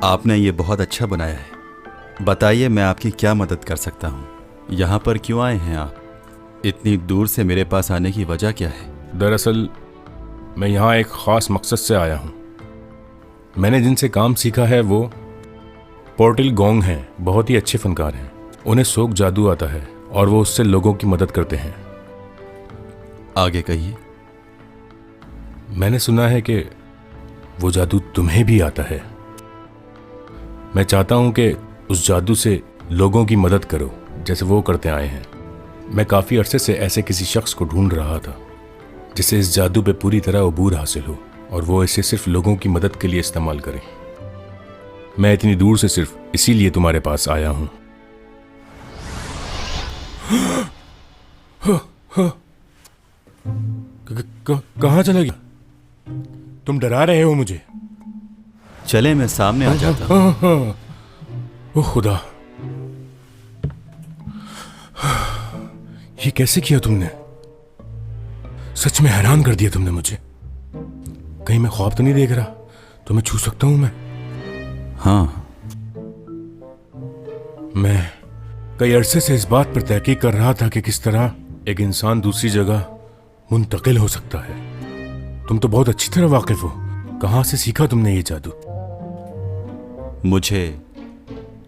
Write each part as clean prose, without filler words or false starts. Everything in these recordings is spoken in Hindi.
आपने ये बहुत अच्छा बनाया है। बताइए मैं आपकी क्या मदद कर सकता हूँ? यहाँ पर क्यों आए हैं आप? इतनी दूर से मेरे पास आने की वजह क्या है? दरअसल मैं यहाँ एक ख़ास मकसद से आया हूँ। मैंने जिनसे काम सीखा है वो पोर्टिल गोंग हैं, बहुत ही अच्छे फनकार हैं। उन्हें सोक जादू आता है और वो उससे लोगों की मदद करते हैं। आगे कहिए। मैंने सुना है कि वो जादू तुम्हें भी आता है। मैं चाहता हूँ कि उस जादू से लोगों की मदद करो जैसे वो करते आए हैं। मैं काफ़ी अरसे से ऐसे किसी शख्स को ढूंढ रहा था जिसे इस जादू पे पूरी तरह अबूर हासिल हो और वो इसे सिर्फ लोगों की मदद के लिए इस्तेमाल करे। मैं इतनी दूर से सिर्फ इसीलिए तुम्हारे पास आया हूँ। कहाँ चला गया? तुम डरा रहे हो मुझे। चले मैं सामने आ जाता हूँ। ओह खुदा, ये कैसे किया तुमने? सच में हैरान कर दिया तुमने मुझे। कहीं मैं ख्वाब तो नहीं देख रहा? तुम्हें छू सकता हूं मैं? हाँ। मैं कई अरसे से इस बात पर तहकीक कर रहा था कि किस तरह एक इंसान दूसरी जगह मुंतकिल हो सकता है। तुम तो बहुत अच्छी तरह वाकिफ हो। कहां से सीखा तुमने ये जादू? मुझे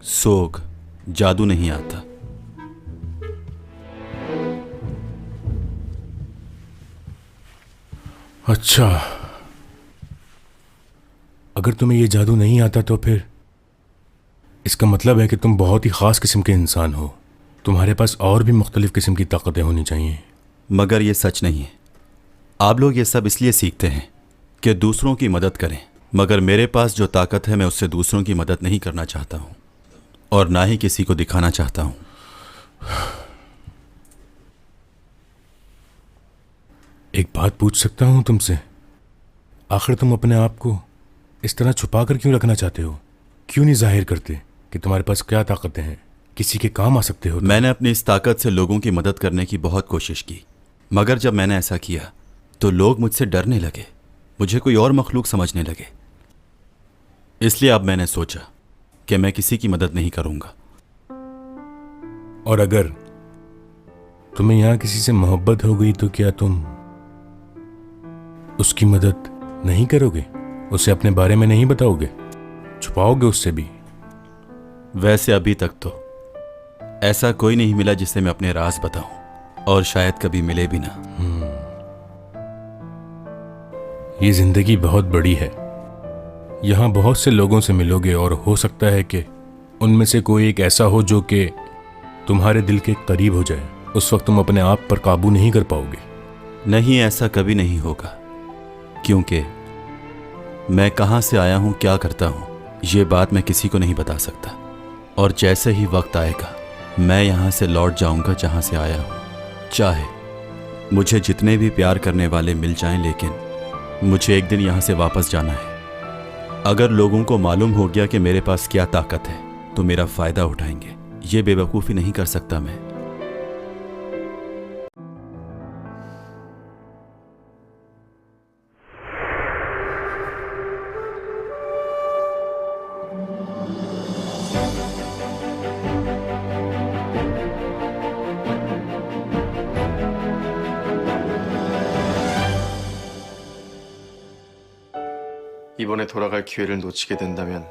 सोग जादू नहीं आता। अच्छा, अगर तुम्हें ये जादू नहीं आता तो फिर इसका मतलब है कि तुम बहुत ही ख़ास किस्म के इंसान हो। तुम्हारे पास और भी मुख्तलिफ किस्म की ताकतें होनी चाहिए। मगर ये सच नहीं है। आप लोग ये सब इसलिए सीखते हैं कि दूसरों की मदद करें, मगर मेरे पास जो ताकत है मैं उससे दूसरों की मदद नहीं करना चाहता हूँ और ना ही किसी को दिखाना चाहता हूँ। एक बात पूछ सकता हूं तुमसे? आखिर तुम अपने आप को इस तरह छुपा कर क्यों रखना चाहते हो? क्यों नहीं जाहिर करते कि तुम्हारे पास क्या ताकतें हैं? किसी के काम आ सकते हो तुम। मैंने अपनी इस ताकत से लोगों की मदद करने की बहुत कोशिश की, मगर जब मैंने ऐसा किया तो लोग मुझसे डरने लगे, मुझे कोई और मखलूक समझने लगे। इसलिए अब मैंने सोचा कि मैं किसी की मदद नहीं करूंगा। और अगर तुम्हें यहां किसी से मोहब्बत हो गई तो क्या तुम उसकी मदद नहीं करोगे? उसे अपने बारे में नहीं बताओगे? छुपाओगे उससे भी? वैसे अभी तक तो ऐसा कोई नहीं मिला जिसे मैं अपने राज बताऊं, और शायद कभी मिले भी ना। ये जिंदगी बहुत बड़ी है। यहां बहुत से लोगों से मिलोगे और हो सकता है कि उनमें से कोई एक ऐसा हो जो कि तुम्हारे दिल के करीब हो जाए। उस वक्त तुम अपने आप पर काबू नहीं कर पाओगे। नहीं, ऐसा कभी नहीं होगा, क्योंकि मैं कहां से आया हूं, क्या करता हूं, ये बात मैं किसी को नहीं बता सकता। और जैसे ही वक्त आएगा मैं यहां से लौट जाऊंगा जहां से आया हूं। चाहे मुझे जितने भी प्यार करने वाले मिल जाएं, लेकिन मुझे एक दिन यहां से वापस जाना है। अगर लोगों को मालूम हो गया कि मेरे पास क्या ताकत है तो मेरा फायदा उठाएंगे। ये बेवकूफ़ी नहीं कर सकता मैं। 이번에 돌아갈 기회를 놓치게 된다면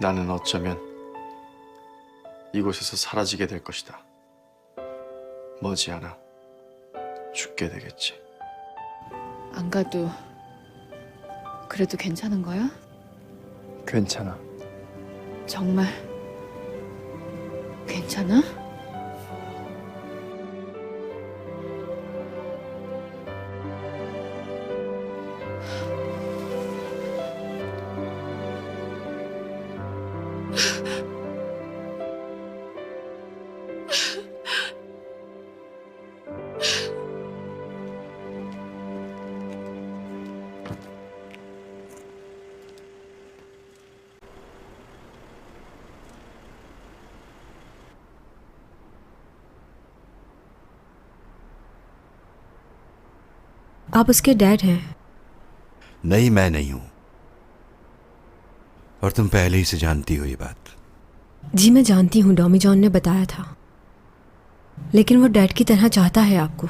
나는 어쩌면 이곳에서 사라지게 될 것이다. 머지않아 죽게 되겠지. 안 가도 그래도 괜찮은 거야? 괜찮아. 정말 괜찮아? आप उसके डैड हैं? नहीं, मैं नहीं हूं। और तुम पहले ही से जानती हो ये बात। जी मैं जानती हूँ, डॉमी जॉन ने बताया था, लेकिन वो डैड की तरह चाहता है आपको।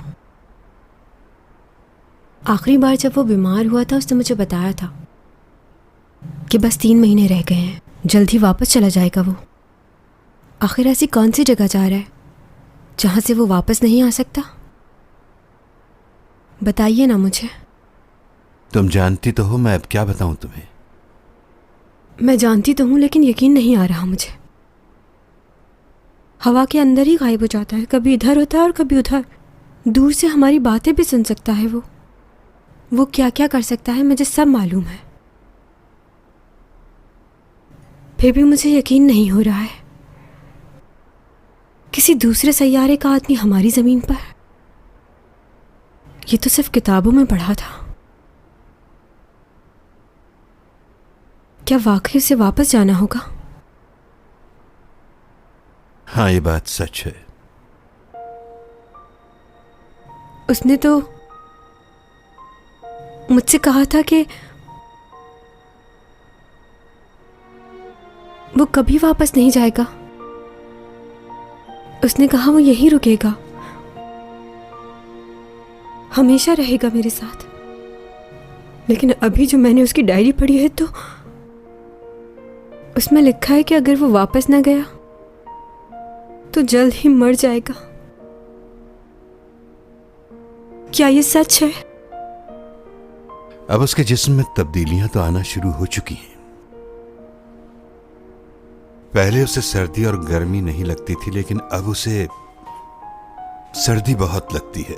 आखिरी बार जब वो बीमार हुआ था उसने मुझे बताया था कि बस 3 महीने रह गए हैं, जल्द ही वापस चला जाएगा वो। आखिर ऐसी कौन सी जगह जा रहा है जहाँ से वो वापस नहीं आ सकता? बताइए ना मुझे। तुम जानती तो हो, मैं अब क्या बताऊं तुम्हें। मैं जानती तो हूँ, लेकिन यकीन नहीं आ रहा मुझे। हवा के अंदर ही गायब हो जाता है, कभी इधर होता है और कभी उधर। दूर से हमारी बातें भी सुन सकता है वो क्या क्या कर सकता है मुझे सब मालूम है। फिर भी मुझे यकीन नहीं हो रहा है। किसी दूसरे सैयारे का आदमी हमारी जमीन पर, ये तो सिर्फ किताबों में पढ़ा था। क्या वाकई उसे वापस जाना होगा? हाँ, ये बात सच है। उसने तो मुझसे कहा था कि वो कभी वापस नहीं जाएगा। उसने कहा वो यहीं रुकेगा, हमेशा रहेगा मेरे साथ। लेकिन अभी जो मैंने उसकी डायरी पढ़ी है तो उसमें लिखा है कि अगर वो वापस ना गया तो जल्द ही मर जाएगा। क्या ये सच है? अब उसके जिस्म में तब्दीलियां तो आना शुरू हो चुकी हैं। पहले उसे सर्दी और गर्मी नहीं लगती थी, लेकिन अब उसे सर्दी बहुत लगती है।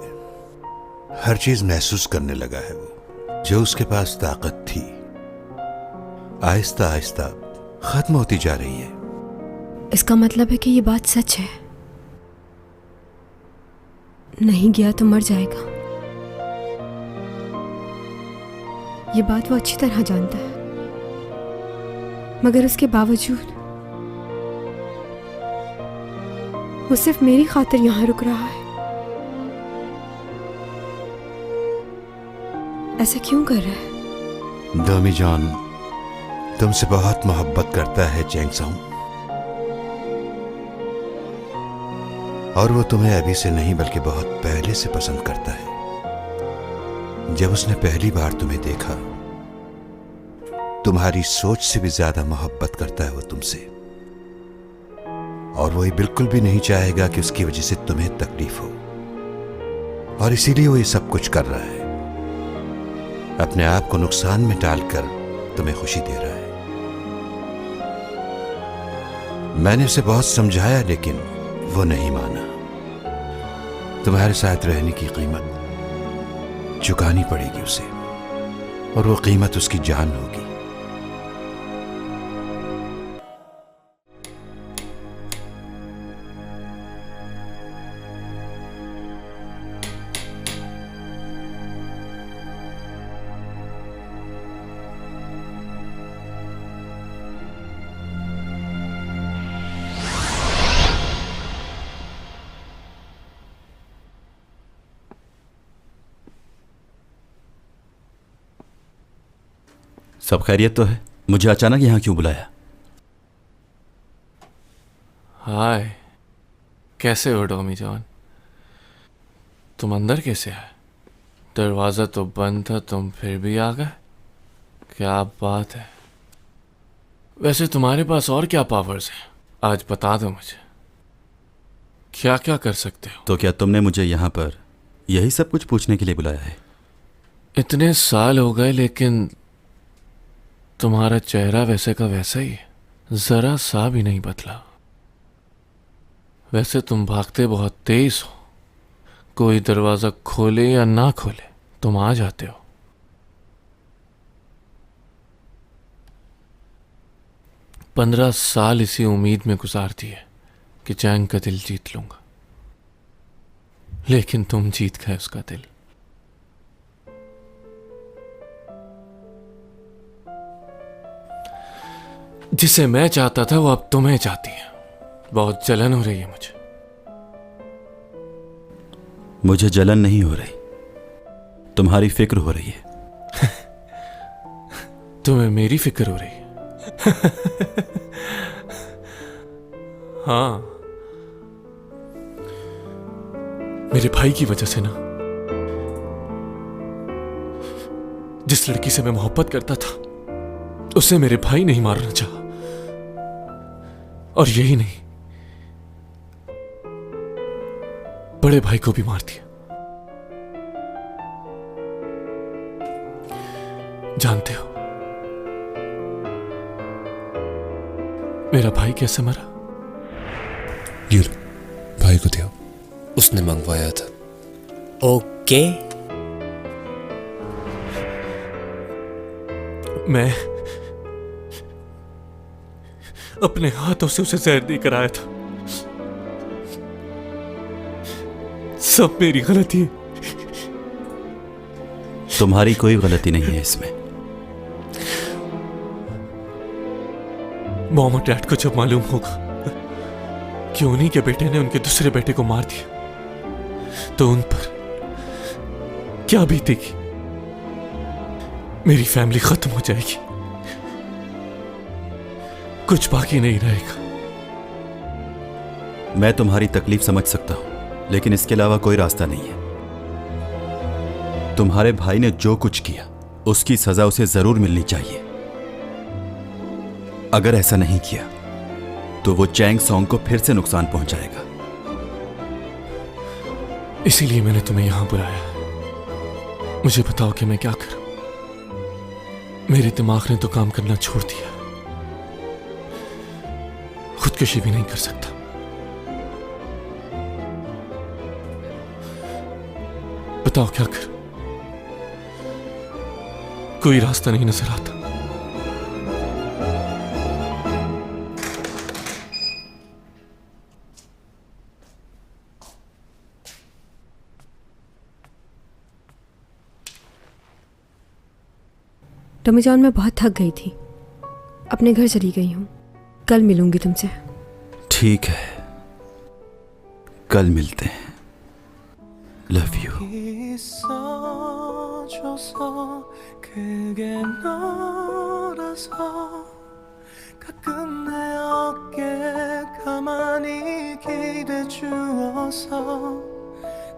हर चीज महसूस करने लगा है वो। जो उसके पास ताकत थी आहिस्ता आहिस्ता खत्म होती जा रही है। इसका मतलब है कि ये बात सच है। नहीं गया तो मर जाएगा। ये बात वो अच्छी तरह जानता है, मगर उसके बावजूद वो सिर्फ मेरी खातिर यहां रुक रहा है। ऐसा क्यों कर रहा है? डॉमी जॉन तुमसे बहुत मोहब्बत करता है चैंग साओ, और वो तुम्हें अभी से नहीं बल्कि बहुत पहले से पसंद करता है। जब उसने पहली बार तुम्हें देखा, तुम्हारी सोच से भी ज्यादा मोहब्बत करता है वो तुमसे, और वो ये बिल्कुल भी नहीं चाहेगा कि उसकी वजह से तुम्हें तकलीफ हो, और इसीलिए वो ये सब कुछ कर रहा है। अपने आप को नुकसान में डालकर तुम्हें खुशी दे रहा है। मैंने उसे बहुत समझाया, लेकिन वो नहीं माना। तुम्हारे साथ रहने की कीमत चुकानी पड़ेगी उसे, और वो कीमत उसकी जान होगी। सब खैरियत तो है? मुझे अचानक यहाँ क्यों बुलाया? हाय, कैसे हो डॉमी जॉन? तुम अंदर कैसे आए? दरवाज़ा तो बंद था, तुम फिर भी आ गए। क्या बात है? वैसे तुम्हारे पास और क्या पावर्स हैं? आज बता दो मुझे, क्या क्या कर सकते हो? तो क्या तुमने मुझे यहाँ पर यही सब कुछ पूछने के लिए बुलाया है? इतने साल हो गए, लेकिन तुम्हारा चेहरा वैसे का वैसा ही है, जरा सा भी नहीं बदला। वैसे तुम भागते बहुत तेज हो, कोई दरवाजा खोले या ना खोले तुम आ जाते हो। पंद्रह साल इसी उम्मीद में गुजार दिए कि चैंग का दिल जीत लूंगा, लेकिन तुम जीत गए उसका दिल। जिसे मैं चाहता था वो अब तुम्हें चाहती है। बहुत जलन हो रही है मुझे। मुझे जलन नहीं हो रही, तुम्हारी फिक्र हो रही है। तुम्हें मेरी फिक्र हो रही है? हाँ, मेरे भाई की वजह से ना, जिस लड़की से मैं मोहब्बत करता था उसे मेरे भाई नहीं मारना चाहा, और यही नहीं, बड़े भाई को भी मार दिया। जानते हो मेरा भाई कैसे मरा? ये लो, भाई को दो, उसने मंगवाया था। ओके। मैं अपने हाथों से उसे जहर देकर आया था। सब मेरी गलती है। तुम्हारी कोई गलती नहीं है इसमें। मॉम और डैड को जब मालूम होगा कि उन्हीं के बेटे ने उनके दूसरे बेटे को मार दिया तो उन पर क्या बीतेगी? मेरी फैमिली खत्म हो जाएगी, कुछ बाकी नहीं रहेगा। मैं तुम्हारी तकलीफ समझ सकता हूं, लेकिन इसके अलावा कोई रास्ता नहीं है। तुम्हारे भाई ने जो कुछ किया उसकी सजा उसे जरूर मिलनी चाहिए। अगर ऐसा नहीं किया तो वो चैंग सॉन्ग को फिर से नुकसान पहुंचाएगा। इसीलिए मैंने तुम्हें यहां बुलाया। मुझे बताओ कि मैं क्या करूं। मेरे दिमाग ने तो काम करना छोड़ दिया, खुदकुशी भी नहीं कर सकता। बताओ क्या करूं? कोई रास्ता नहीं नजर आता। टमी जॉन, मैं बहुत थक गई थी, अपने घर चली गई हूँ। कल मिलूंगी तुमसे। ठीक है, कल मिलते हैं। Love you.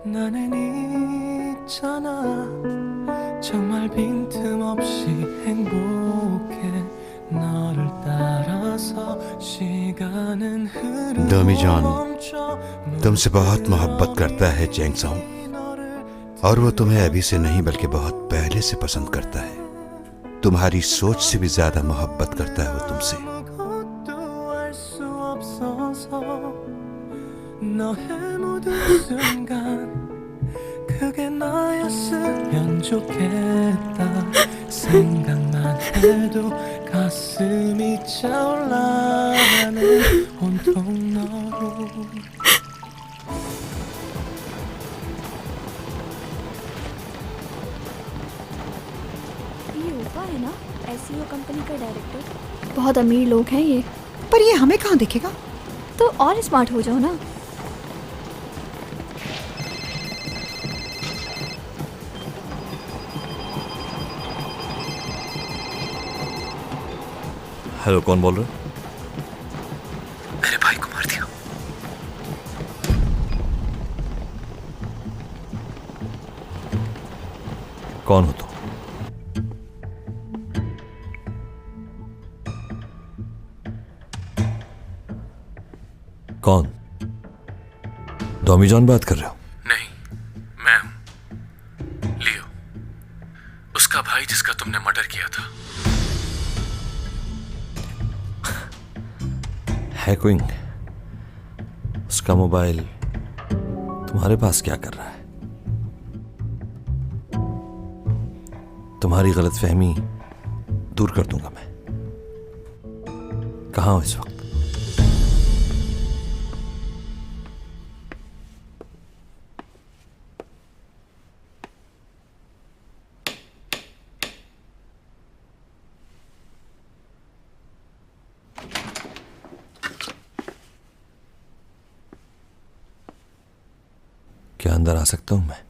나는 있잖아 정말 빈틈없이 행복해 너를 따라서 시간은 흐르고 डोमी जॉन 멈춰 तुमसे बहुत मोहब्बत करता है चैंग सॉन्ग, और वो तुम्हें अभी से नहीं बल्कि बहुत पहले से पसंद करता है। तुम्हारी सोच से भी ज्यादा मोहब्बत करता है वो तुमसे। 아무것도 알 수 없어서 너의 모든 순간 그게 나였으면 좋겠다 생각만 해도 가슴이 차올라 나는 온통 너로 ये ऊपर है ना, एसईओ कंपनी का डायरेक्टर। बहुत अमीर लोग हैं ये। पर ये हमें कहाँ दिखेगा? तो और स्मार्ट हो जाओ ना। हेलो, कौन बोल रहे हो? मेरे भाई को मार दिया। कौन हो तुम? कौन? डॉमी जॉन बात कर रहे हो? नहीं, मैं हूं लियो, उसका भाई जिसका तुमने मर्डर किया था। हैकिंग? उसका मोबाइल तुम्हारे पास क्या कर रहा है? तुम्हारी गलतफहमी दूर कर दूंगा मैं। कहाँ हो इस वक्त? क्या अंदर आ सकता हूं मैं?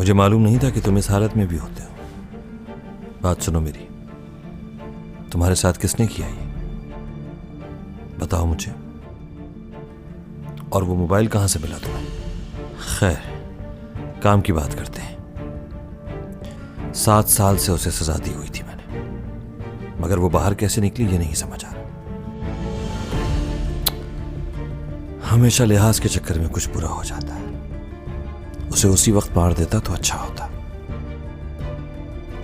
मुझे मालूम नहीं था कि तुम इस हालत में भी होते हो। बात सुनो मेरी, तुम्हारे साथ किसने किया ये बताओ मुझे, और वो मोबाइल कहां से मिला तुम्हें? खैर, काम की बात करते हैं। 7 साल से उसे सजा दी हुई थी मैंने, मगर वो बाहर कैसे निकली ये नहीं समझ आ रहा। हमेशा लिहाज के चक्कर में कुछ बुरा हो जाता है। उसे उसी वक्त मार देता तो अच्छा होता।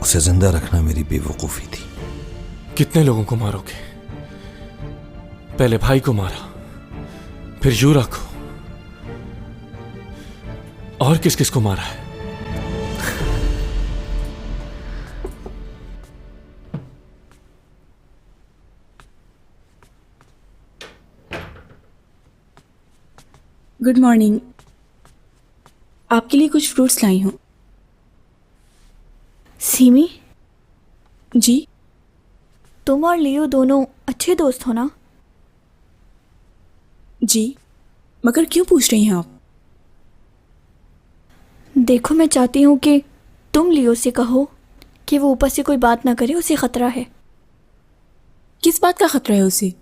उसे जिंदा रखना मेरी बेवकूफी थी। कितने लोगों को मारोगे? पहले भाई को मारा, फिर यूरा को, और किस किस को मारा है? Good morning. आपके लिए कुछ फ्रूट्स लाई हूं। सीमी, जी? तुम और लियो दोनों अच्छे दोस्त हो ना? जी, मगर क्यों पूछ रही हैं आप? देखो, मैं चाहती हूँ कि तुम लियो से कहो कि वो ऊपर से कोई बात ना करे, उसे खतरा है। किस बात का खतरा है उसे?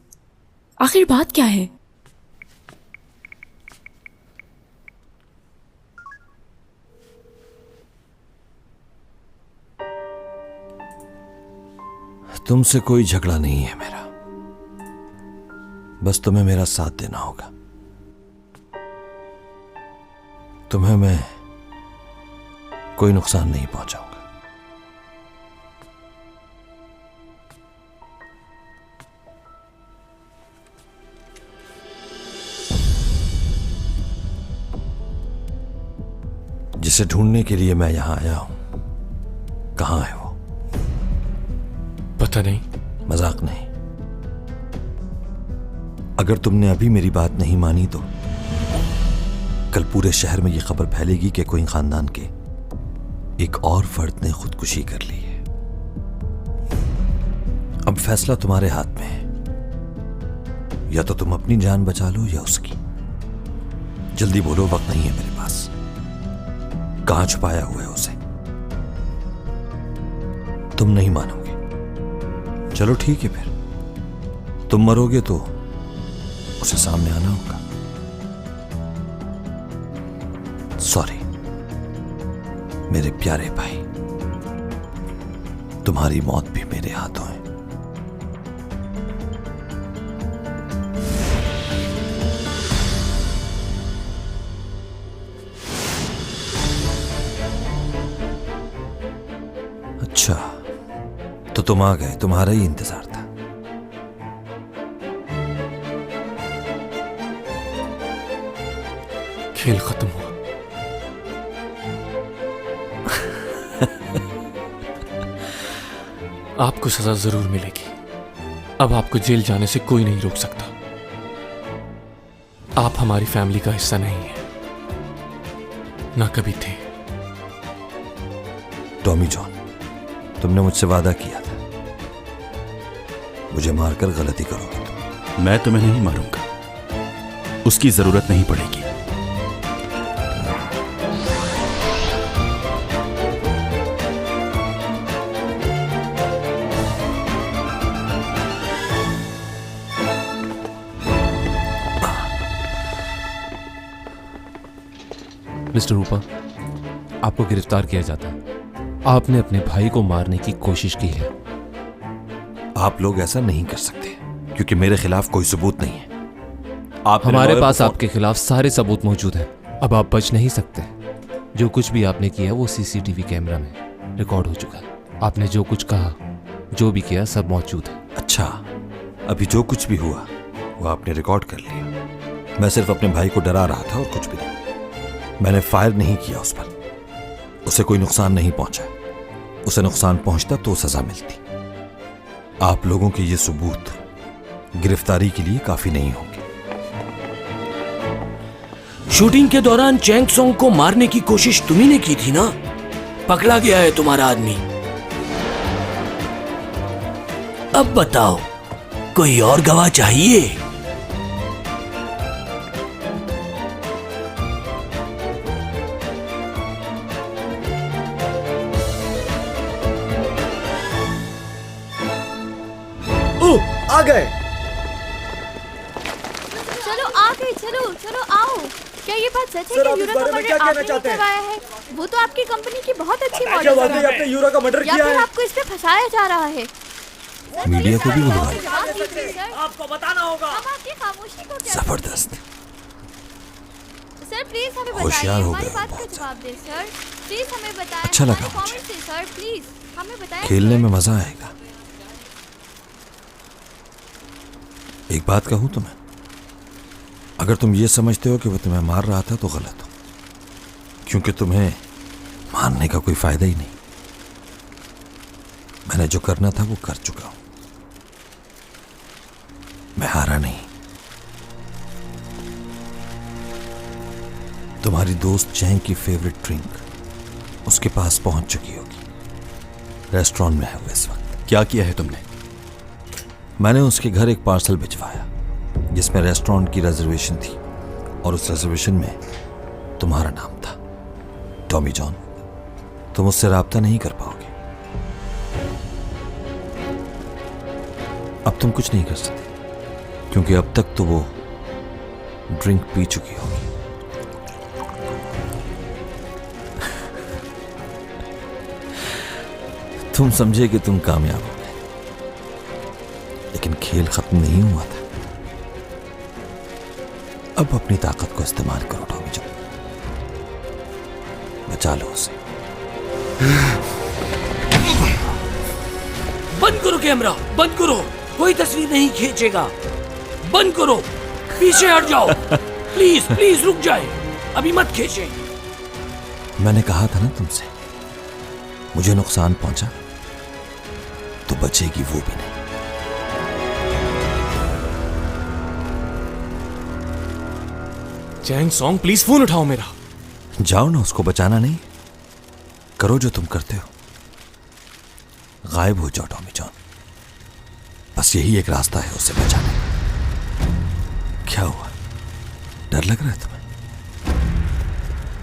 आखिर बात क्या है? तुमसे कोई झगड़ा नहीं है मेरा, बस तुम्हें मेरा साथ देना होगा। तुम्हें मैं कोई नुकसान नहीं पहुंचाऊंगा। जिसे ढूंढने के लिए मैं यहां आया हूं, कहां है वो? पता नहीं। मजाक नहीं। अगर तुमने अभी मेरी बात नहीं मानी तो कल पूरे शहर में यह खबर फैलेगी कि कोई खानदान के एक और फर्द ने खुदकुशी कर ली है। अब फैसला तुम्हारे हाथ में है, या तो तुम अपनी जान बचा लो या उसकी। जल्दी बोलो, वक्त नहीं है मेरे पास। कहां छुपाया हुआ है उसे? तुम नहीं मानोगे। चलो ठीक है, फिर तुम मरोगे तो उसे सामने आना होगा। सॉरी मेरे प्यारे भाई, तुम्हारी मौत भी मेरे हाथों है। अच्छा, तो तुम आ गए, तुम्हारा ही इंतजार था। खेल खत्म हुआ। आपको सजा जरूर मिलेगी। अब आपको जेल जाने से कोई नहीं रोक सकता। आप हमारी फैमिली का हिस्सा नहीं है, ना कभी थे। टॉमी जॉन, तुमने मुझसे वादा किया था, मुझे मारकर गलती करोगे तुम। मैं तुम्हें नहीं मारूंगा, उसकी जरूरत नहीं पड़ेगी। मिस्टर रूपा, आपको गिरफ्तार किया जाता है। आपने अपने भाई को मारने की कोशिश की है। आप लोग ऐसा नहीं कर सकते क्योंकि मेरे खिलाफ कोई सबूत नहीं है। हमारे पास आपके खिलाफ सारे सबूत मौजूद हैं। अब आप बच नहीं सकते। जो कुछ भी आपने किया वो सीसीटीवी कैमरा में रिकॉर्ड हो चुका है। आपने जो कुछ कहा, जो भी किया, सब मौजूद है। अच्छा, अभी जो कुछ भी हुआ वो आपने रिकॉर्ड कर लिया। मैं सिर्फ अपने भाई को डरा रहा था और कुछ भी नहीं। मैंने फायर नहीं किया उस पर, उसे कोई नुकसान नहीं पहुंचा। उसे नुकसान पहुंचता तो सजा मिलती। आप लोगों के ये सबूत गिरफ्तारी के लिए काफी नहीं होंगे। शूटिंग के दौरान चैंग सोंग को मारने की कोशिश तुम्ही ने की थी ना? पकड़ा गया है तुम्हारा आदमी। अब बताओ, कोई और गवाह चाहिए? आ गए। चलो आ गए, चलो चलो आओ। क्या ये बात सच है सर, कि आप इस यूरो का बारे में मर्डर क्या कहना आपने चाहते हैं? करवाया है? वो तो आपकी कंपनी की बहुत अच्छी क्या मॉडल वाकई आपने यूरो का मर्डर या किया फिर है? आपको इस पे फंसाया जा रहा है? मीडिया को भी बुलवाया। जवाब दीजिए सर। आपको बताना होगा। हम आपकी खामोशी को क्या? जबरदस्त। सर प्लीज हमें बताइए, होशियार हो हमारी गए बात का बहुत। जवाब दे सर। प्लीज हमें बताएं। अच्छा लगा हमारे मुझे। comment से सर प्लीज हमें बताएं। खेलने सर। में मजा आएगा। एक बात कहूं तुम्हें, अगर तुम ये समझते हो कि वो तुम्हें मार रहा था तो गलत हो, क्योंकि तुम्हें मारने का कोई फायदा ही नहीं। मैंने जो करना था वो कर चुका हूं। मैं हारा नहीं। तुम्हारी दोस्त जैंग की फेवरेट ड्रिंक उसके पास पहुंच चुकी होगी। रेस्टोरेंट में है वो इस वक्त। क्या किया है तुमने? मैंने उसके घर एक पार्सल भिजवाया जिसमें रेस्टोरेंट की रिजर्वेशन थी और उस रिजर्वेशन में तुम्हारा नाम था। टॉमी जॉन, तुम उससे राब्ता नहीं कर पाओगे। अब तुम कुछ नहीं कर सकते क्योंकि अब तक तो वो ड्रिंक पी चुकी होगी। तुम समझे कि तुम कामयाब हो गए, लेकिन खेल खत्म नहीं हुआ था। अब अपनी ताकत को इस्तेमाल करो टॉमी जॉन, बचा लो उसे। बंद करो कैमरा, बंद करो, कोई तस्वीर नहीं खींचेगा। बंद करो, पीछे हट जाओ। प्लीज प्लीज रुक जाए, अभी मत खींचे। मैंने कहा था ना तुमसे, मुझे नुकसान पहुंचा तो बचेगी वो भी नहीं। चैंग सॉन्ग प्लीज फोन उठाओ मेरा। जाओ ना, उसको बचाना नहीं, करो जो तुम करते हो, गायब हो जाओ टॉमी जॉन। बस यही एक रास्ता है उसे बचाने का। क्या हुआ, डर लग रहा है तुम्हें?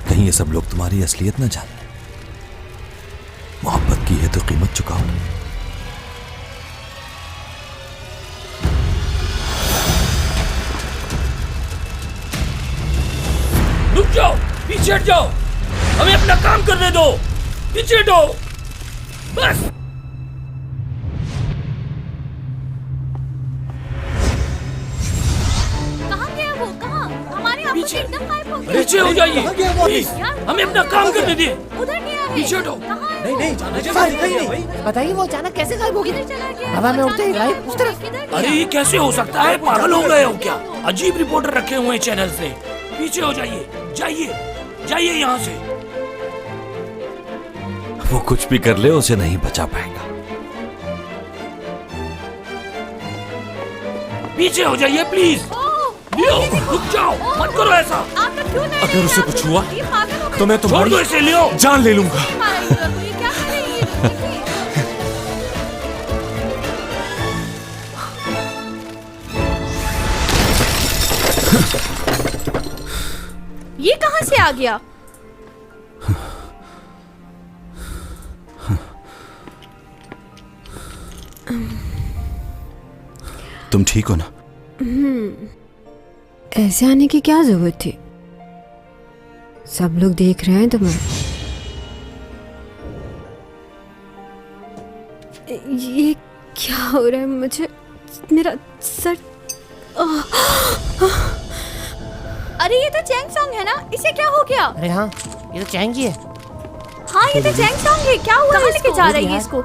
कहीं ये सब लोग तुम्हारी असलियत न जान लें। मोहब्बत की है तो कीमत चुकाओ ना। रुक जाओ, पीछे हट जाओ, हमें अपना काम करने दो। पीछे हटो बस। कहाँ गया वो? कहाँ? हमारे यहाँ पीछे। से एकदम गायब हो गया। पीछे हो जाइए प्लीज, हमें अपना काम करने दिए। उधर गया है। पीछे हटो। कहाँ है नहीं वो? नहीं, नहीं बताइए वो अचानक कैसे गायब हो किधर गई? चला गया? हवा में उड़ते ही गायब, उस तरफ। किधर गया? अरे ये कैसे हो सकता है? पागल हो गए हो क्या? अजीब रिपोर्टर रखे हुए हैं चैनल से। पीछे हो जाइए, जाइए जाइए यहाँ से। वो कुछ भी कर ले उसे नहीं बचा पाएगा। पीछे हो जाइए प्लीज। लियो, रुक जाओ, मत करो ऐसा। आप लोग क्यों नहीं अगर उसे कुछ हुआ ये पागल हो गए। तो मैं छोड़ तुम्हारी दो इसे, लियो। जान ले लूंगा। मारा यूरो को, ये क्या कर रही है? देखिए। ये कहाँ से आ गया? तुम ठीक हो ना? ऐसे आने की क्या जरूरत थी? सब लोग देख रहे हैं तुम्हें। ये क्या हो रहा है मुझे? मेरा सर। अरे ये तो चैंग सॉन्ग है ना, इसे क्या हो गया? अरे हाँ, ये तो चाहेंगी है। हाँ ये तो चैंग सॉन्ग है, क्या हुआ? कहाँ लेके जा रही है इसको?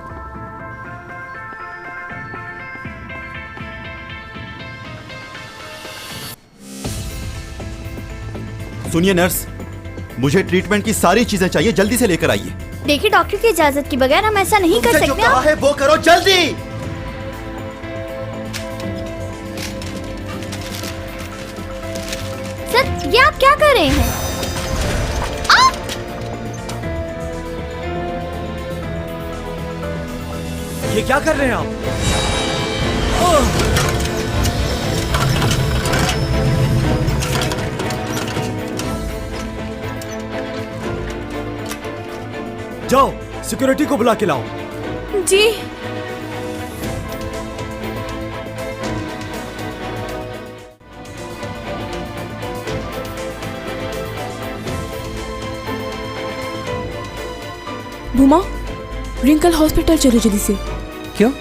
सुनिए नर्स, मुझे ट्रीटमेंट की सारी चीजें चाहिए, जल्दी से लेकर आइए। देखिए डॉक्टर की इजाजत के बगैर हम ऐसा नहीं कर जो सकते। कहा है वो करो जल्दी। सर ये आप क्या कर रहे हैं? ये क्या कर रहे हैं आप? जाओ सिक्योरिटी को बुला के लाओ। जी बुमा, रिंकल हॉस्पिटल चलो जल्दी से। क्यों?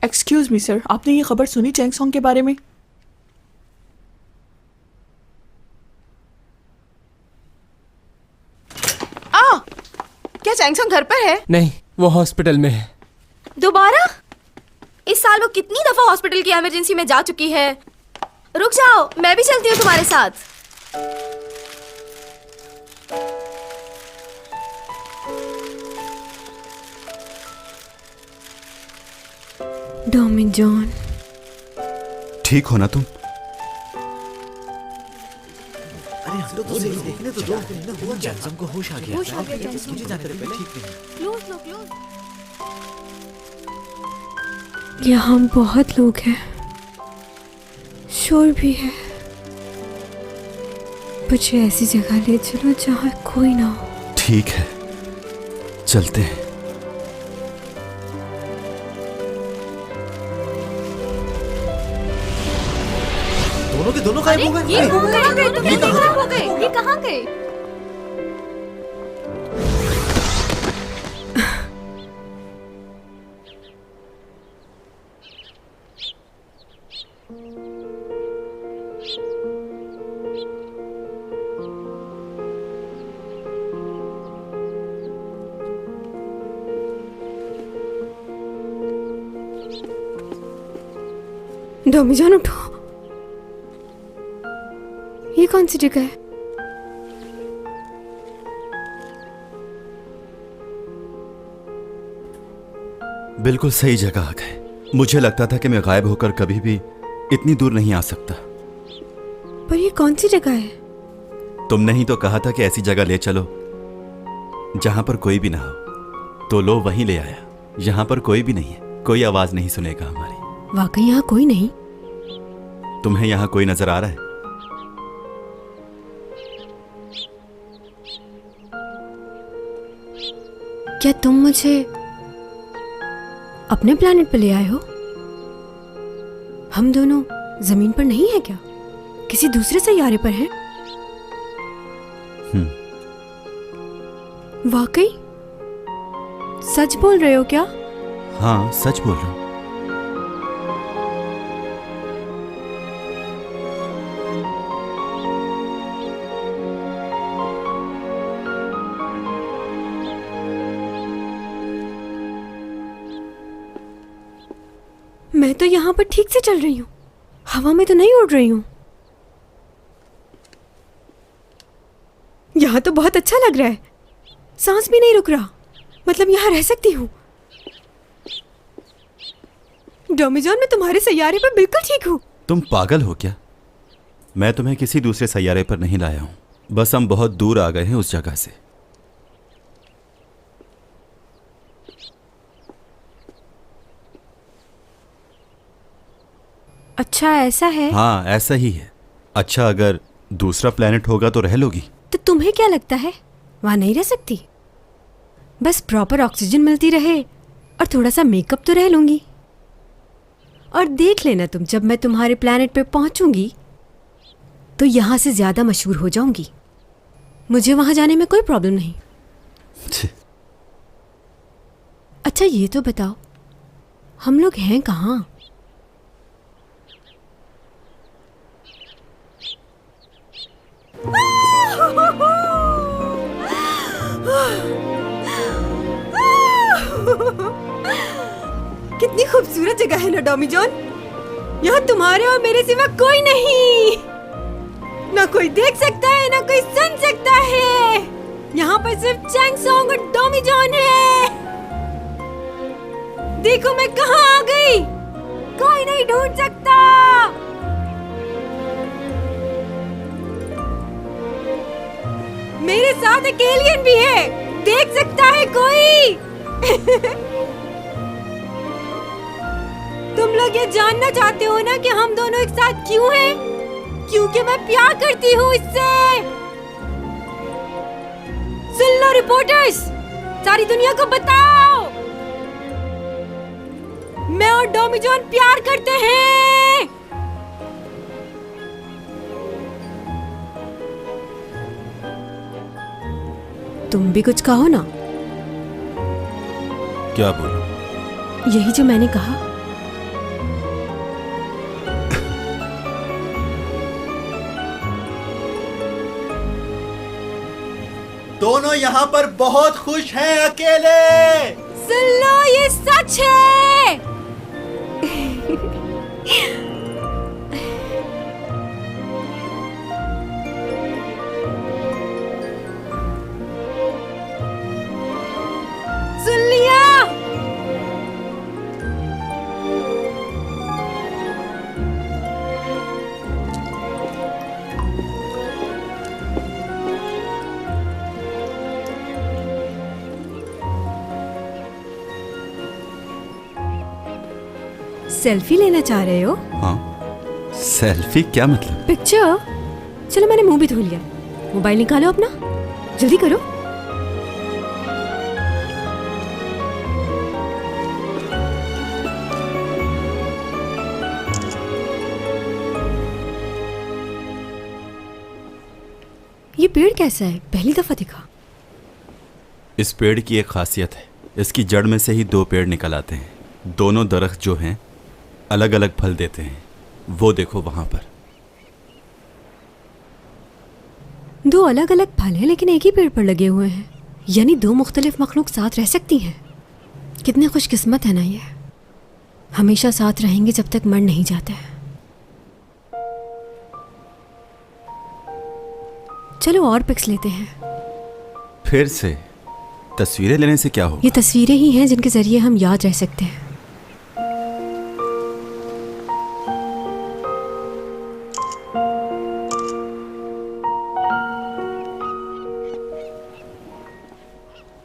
एक्सक्यूज मी सर, आपने ये खबर सुनी चैंग सॉन्ग के बारे में? क्या चैंग सॉन्ग घर पर है? नहीं, वो हॉस्पिटल में है। दोबारा? इस साल वो कितनी दफा हॉस्पिटल की इमरजेंसी में जा चुकी है। रुक जाओ, मैं भी चलती हूँ तुम्हारे साथ। डॉमी जॉन, ठीक हो ना तुम? अरे हम तो देखने तो दो, जैक्सन को होश आ गया। होश आ गया, मुझे जाने दे पहले। ठीक नहीं। क्लोज लो, क्लोज। यहाँ बहुत लोग हैं, शोर भी है। मुझे ऐसी जगह ले चलो जहाँ कोई ना हो। ठीक है, चलते हैं। दोनों के दोनों गायब हो गए। ये कहाँ गए? तुम लोग कहाँ हो गए? ये कहाँ गए? डॉमी जान उठो, ये कौन सी जगह है? बिल्कुल सही जगह आ गए। मुझे लगता था कि मैं गायब होकर कभी भी इतनी दूर नहीं आ सकता। पर ये कौन सी जगह है? तुमने ही तो कहा था कि ऐसी जगह ले चलो जहां पर कोई भी ना हो, तो लो वहीं ले आया। यहां पर कोई भी नहीं है, कोई आवाज नहीं सुनेगा हमारी। वाकई यहाँ कोई नहीं? तुम्हें यहां कोई नजर आ रहा है? क्या तुम मुझे अपने प्लेनेट पे ले आए हो? हम दोनों जमीन पर नहीं है क्या? किसी दूसरे सैयारे पर हैं? वाकई? सच बोल रहे हो क्या? हाँ, सच बोल रहा हूं। मैं तो यहाँ पर ठीक से चल रही हूँ, हवा में तो नहीं उड़ रही हूँ। यहाँ तो बहुत अच्छा लग रहा है, सांस भी नहीं रुक रहा। मतलब यहाँ रह सकती हूँ। डॉमी जॉन, मैं तुम्हारे सैयारे पर बिल्कुल ठीक हूँ। तुम पागल हो क्या? मैं तुम्हें किसी दूसरे सैयारे पर नहीं लाया हूँ, बस हम बहुत दूर आ गए हैं उस जगह से। अच्छा ऐसा है? हाँ, ऐसा ही है। अच्छा, अगर दूसरा प्लेनेट होगा तो रह लोगी? तो तुम्हें क्या लगता है वहां नहीं रह सकती? बस प्रॉपर ऑक्सीजन मिलती रहे और थोड़ा सा मेकअप तो रह लूंगी। और देख लेना तुम, जब मैं तुम्हारे प्लेनेट पे पहुंचूंगी तो यहां से ज्यादा मशहूर हो जाऊंगी। मुझे वहां जाने में कोई प्रॉब्लम नहीं। अच्छा ये तो बताओ, हम लोग हैं कहाँ? कितनी खूबसूरत जगह है ना डॉमी जॉन। यहाँ तुम्हारे और मेरे सिवा कोई नहीं, ना कोई देख सकता है ना कोई सुन सकता है। यहाँ पर सिर्फ चैंग सॉन्ग और डॉमी जॉन है। देखो मैं कहाँ आ गई, कोई नहीं ढूंढ सकता। मेरे साथ एक एलियन भी है, देख सकता है कोई? तुम लोग ये जानना चाहते हो ना कि हम दोनों एक साथ क्यों हैं? क्योंकि मैं प्यार करती हूँ इससे। सुन लो रिपोर्टर्स, सारी दुनिया को बताओ, मैं और डॉमी जॉन प्यार करते हैं। तुम भी कुछ कहो ना। क्या बोलूं? यही जो मैंने कहा। दोनों यहाँ पर बहुत खुश हैं अकेले। सुन लो, ये सच है। सुन लिया? सेल्फी लेना चाह रहे हो? हाँ, सेल्फी क्या मतलब? पिक्चर? चलो, मैंने मुंह भी धो लिया। मोबाइल निकालो अपना, जल्दी करो। ये पेड़ कैसा है? पहली दफा दिखा। इस पेड़ की एक खासियत है, इसकी जड़ में से ही दो पेड़ निकल आते हैं। दोनों दरख्त जो हैं अलग अलग फल देते हैं। वो देखो वहां पर। दो अलग अलग फल हैं लेकिन एक ही पेड़ पर लगे हुए हैं, यानी दो मुख्तलिफ मखलूक साथ रह सकती हैं। कितने खुशकिस्मत है ना ये। हमेशा साथ रहेंगे जब तक मर नहीं जाता है। चलो और पिक्स लेते हैं। फिर से तस्वीरें लेने से क्या होगा? ये तस्वीरें ही हैं जिनके जरिए हम याद रह सकते हैं।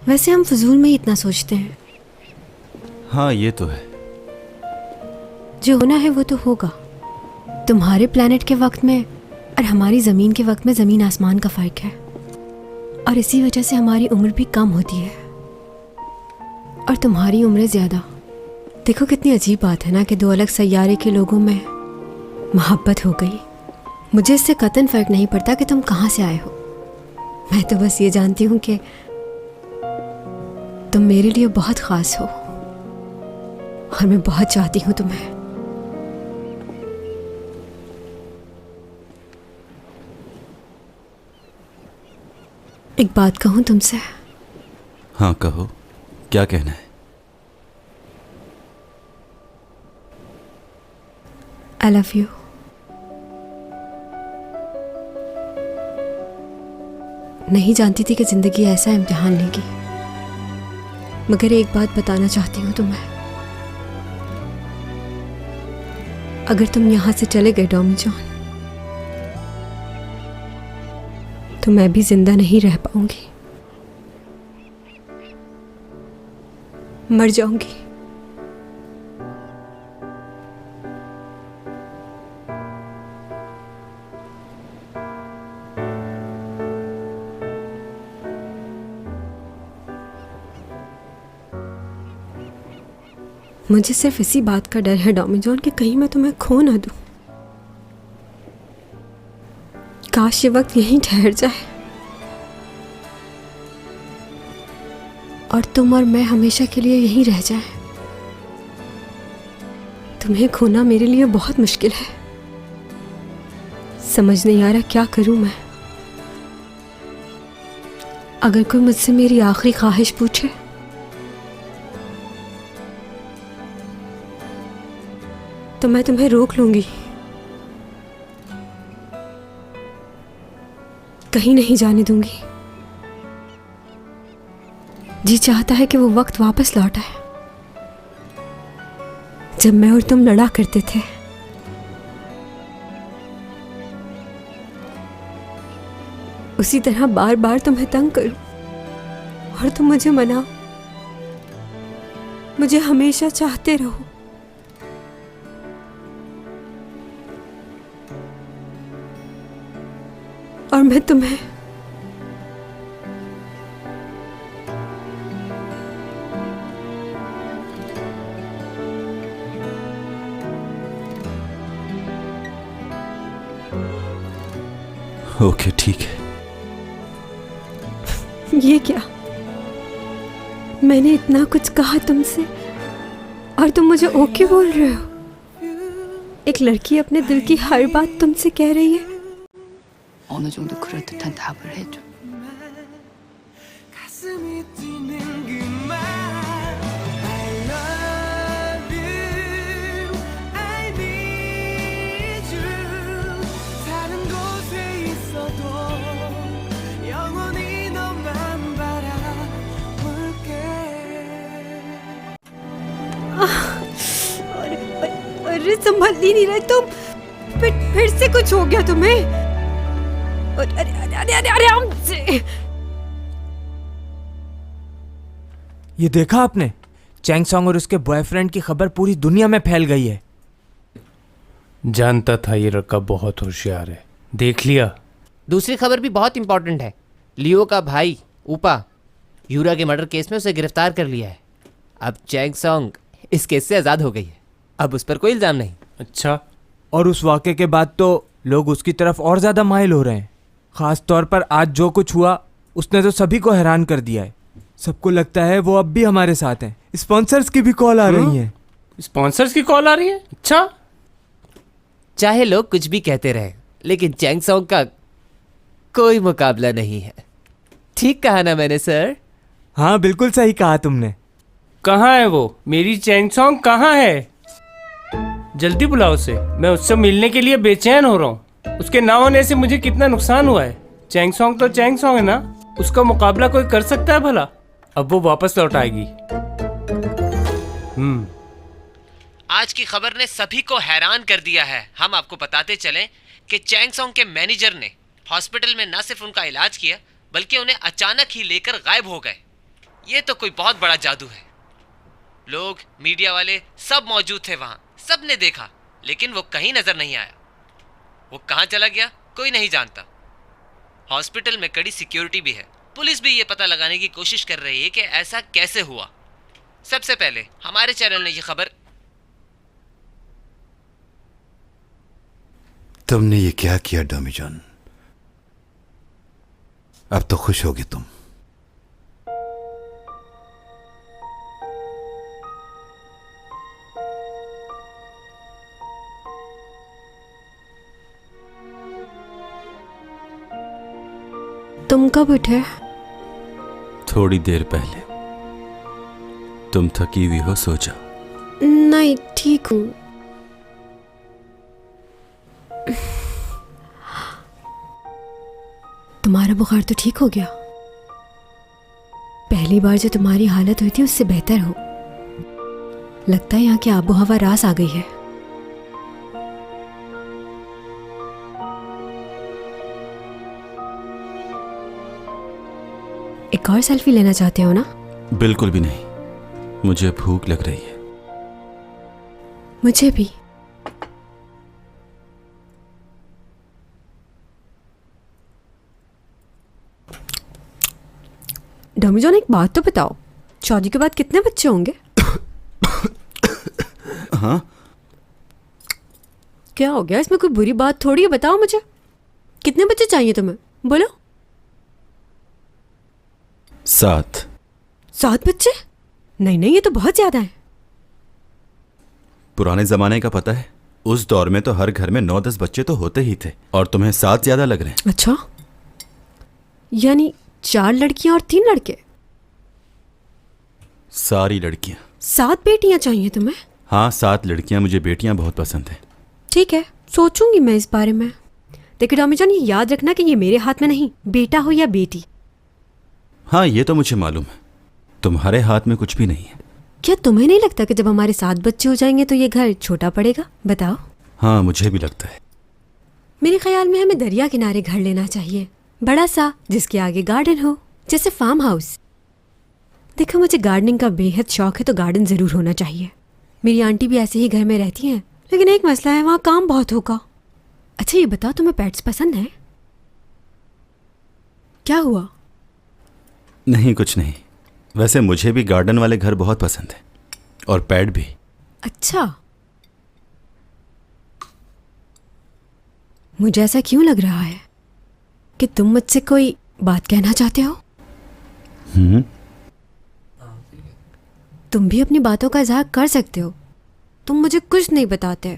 वैसे हम फजूल में ही इतना सोचते हैं। हाँ, ये तो है। जो होना है वो तो होगा। तुम्हारे प्लेनेट के वक्त में और हमारी ज़मीन के वक्त में ज़मीन आसमान का फ़र्क है, और इसी वजह से हमारी उम्र भी कम होती है और तुम्हारी उम्र ज़्यादा। देखो कितनी अजीब बात है ना कि दो अलग सैयारे के लोगों में मोहब्बत हो गई। मुझे इससे कतई फ़र्क नहीं पड़ता कि तुम कहाँ से आए हो। मैं तो बस ये जानती हूँ कि तुम मेरे लिए बहुत ख़ास हो और मैं बहुत चाहती हूँ तुम्हें। एक बात कहूँ तुमसे? हाँ, कहो। क्या कहना है? I love you. नहीं जानती थी कि जिंदगी ऐसा इम्तिहान लेगी, मगर एक बात बताना चाहती हूँ तुम्हें। अगर तुम यहाँ से चले गए डॉमी जॉन, तो मैं भी जिंदा नहीं रह पाऊंगी, मर जाऊंगी। मुझे सिर्फ इसी बात का डर है डॉमी जॉन कि कहीं मैं तुम्हें खो ना दूं। काश ये वक्त यहीं ठहर जाए और तुम और मैं हमेशा के लिए यहीं रह जाएं। तुम्हें खोना मेरे लिए बहुत मुश्किल है। समझ नहीं आ रहा क्या करूं मैं। अगर कोई मुझसे मेरी आखिरी ख्वाहिश पूछे तो मैं तुम्हें रोक लूंगी, कहीं नहीं जाने दूंगी। जी चाहता है कि वो वक्त वापस लौट आए जब मैं और तुम लड़ा करते थे। उसी तरह बार बार तुम्हें तंग करूं और तुम मुझे मनाओ, मुझे हमेशा चाहते रहो। और मैं तुम्हें ओके ठीक है। ये क्या? मैंने इतना कुछ कहा तुमसे और तुम मुझे ओके बोल रहे हो? एक लड़की अपने दिल की हर बात तुमसे कह रही है। 어느 정도 그럴듯한 답을 해줘. अरे संभल ही नहीं रहे तुम। फिर से कुछ हो गया तुम्हें? अरे अरे अरे अरे आराम से। ये देखा आपने? चैंग सॉन्ग और उसके बॉयफ्रेंड की खबर पूरी दुनिया में फैल गई है। जानता था ये लड़का बहुत होशियार है। देख लिया। दूसरी खबर भी बहुत इंपॉर्टेंट है। लियो का भाई ऊपा यूरा के मर्डर केस में उसे गिरफ्तार कर लिया है। अब चैंग सॉन्ग इस केस से आज़ाद हो गई है। अब उस पर कोई इल्ज़ाम नहीं। अच्छा। और उस वाक़े के बाद तो लोग उसकी तरफ और ज़्यादा माइल हो रहे हैं। ख़ास तौर पर आज जो कुछ हुआ उसने तो सभी को हैरान कर दिया है। सबको लगता है वो अब भी हमारे साथ हैं। स्पॉन्सर्स की भी कॉल आ रही हैं। स्पॉन्सर्स की कॉल आ रही है? अच्छा। चाहे लोग कुछ भी कहते रहे, लेकिन चैंग सॉन्ग का कोई मुकाबला नहीं है। ठीक कहा ना मैंने सर? हाँ बिल्कुल सही कहा तुमने। कहाँ है वो? मेरी चैंग सॉन्ग कहाँ है? जल्दी बुलाओ उसे। मैं उससे मिलने के लिए बेचैन हो रहा हूँ। उसके ना होने से मुझे कितना नुकसान हुआ है। चैंग सॉन्ग तो चैंग सॉन्ग है ना, उसका मुकाबला कोई कर सकता है भला? अब वो वापस लौट आएगी। आज की खबर ने सभी को हैरान कर दिया है। हम आपको बताते चलें कि चैंग सॉन्ग के मैनेजर ने हॉस्पिटल में न सिर्फ उनका इलाज किया, बल्कि उन्हें अचानक ही लेकर गायब हो गए। ये तो कोई बहुत बड़ा जादू है। लोग, मीडिया वाले सब मौजूद थे वहां, सब ने देखा, लेकिन वो कहीं नजर नहीं आया। वो कहां चला गया कोई नहीं जानता। हॉस्पिटल में कड़ी सिक्योरिटी भी है। पुलिस भी ये पता लगाने की कोशिश कर रही है कि ऐसा कैसे हुआ। सबसे पहले हमारे चैनल ने ये खबर। तुमने ये क्या किया डोमीजॉन? अब तो खुश होगे तुम। तुम कब उठे? थोड़ी देर पहले। तुम थकी हुई हो, सो जाओ। नहीं, ठीक हूँ। तुम्हारा बुखार तो ठीक हो गया? पहली बार जो तुम्हारी हालत हुई थी उससे बेहतर हो। लगता है यहाँ की आबो हवा रास आ गई है। एक और सेल्फी लेना चाहते हो ना? बिल्कुल भी नहीं, मुझे भूख लग रही है। मुझे भी। डोमीजॉन, एक बात तो बताओ, शादी के बाद कितने बच्चे होंगे? हाँ? क्या हो गया? इसमें कोई बुरी बात थोड़ी है, बताओ मुझे। कितने बच्चे चाहिए तुम्हें? बोलो। 7। 7 बच्चे? नहीं नहीं, ये तो बहुत ज्यादा है। पुराने जमाने का पता है, उस दौर में तो हर घर में 9-10 बच्चे तो होते ही थे, और तुम्हें 7 ज्यादा लग रहे हैं। अच्छा, यानी 4 लड़कियां और 3 लड़के? सारी लड़कियां। 7 बेटियां चाहिए तुम्हें? हाँ, 7 लड़कियां। मुझे बेटियां बहुत पसंद हैं। ठीक है, सोचूंगी मैं इस बारे में। देखो डोमीजॉन, ये याद रखना कि ये मेरे हाथ में नहीं, बेटा हो या बेटी। हाँ, ये तो मुझे मालूम है, तुम्हारे हाथ में कुछ भी नहीं है। क्या तुम्हें नहीं लगता कि जब हमारे 7 बच्चे हो जाएंगे तो ये घर छोटा पड़ेगा? बताओ। हाँ, मुझे भी लगता है। मेरे ख्याल में हमें दरिया किनारे घर लेना चाहिए, बड़ा सा, जिसके आगे गार्डन हो, जैसे फार्म हाउस। देखो, मुझे गार्डनिंग का बेहद शौक है, तो गार्डन जरूर होना चाहिए। मेरी आंटी भी ऐसे ही घर में रहती हैं, लेकिन एक मसला है, वहाँ काम बहुत होगा। अच्छा ये बताओ, तुम्हें पेट्स पसंद है? क्या हुआ? नहीं, कुछ नहीं। वैसे मुझे भी गार्डन वाले घर बहुत पसंद है, और पेट भी। अच्छा, मुझे ऐसा क्यों लग रहा है? कि तुम मुझसे कोई बात कहना चाहते हो? तुम भी अपनी बातों का इजहार कर सकते हो। तुम मुझे कुछ नहीं बताते,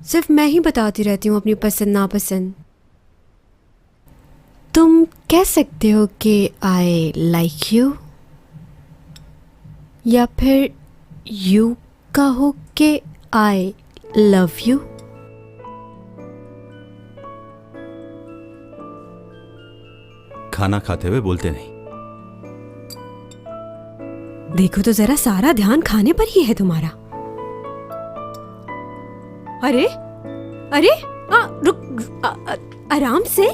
सिर्फ मैं ही बताती रहती हूँ अपनी पसंद नापसंद। तुम कह सकते हो कि आई लाइक यू, या फिर यू कहो कि आई लव यू। खाना खाते हुए बोलते नहीं। देखो तो जरा, सारा ध्यान खाने पर ही है तुम्हारा। अरे अरे रुक, आराम से।